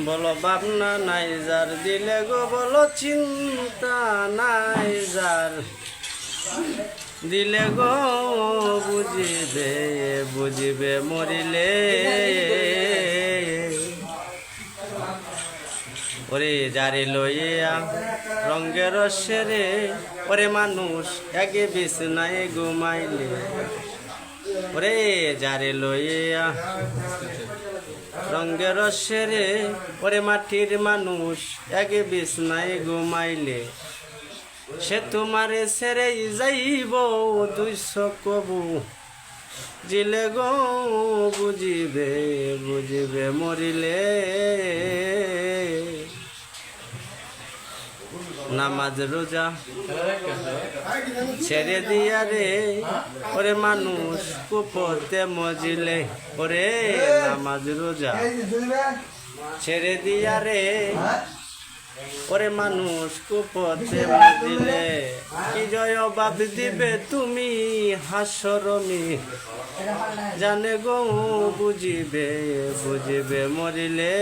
বলো ভাবনা নাই যার দিলে গো বলো চিন্তা নাই যার দিলে গো বুঝিবে বুঝিবে মরিলে ওরে যারে লইয়া রঙ্গের সেরে ওরে মানুষ একে বিছনায় ঘুমাইলে ওরে যারে লইয়া রঙ্গের সেরে ওরে মাটির মানুষ একে বিছনায় ঘুমাইলে সে তোমারে ছেড়ে যাইব দুইশ কবু জিলে গো বুঝিবে বুঝিবে মরিলে নামাজ রোজা ছেড়ে দিয়া রে ওরে মানুষ কুপতে মজিলে ওরে নামাজ রোজা ছেড়ে দিয়া রে ওরে মানুষ কুপতে মজিলে কি জয় বাপ দিবে তুমি হাসরমি জানে গো বুঝিবে বুঝিবে মরিলে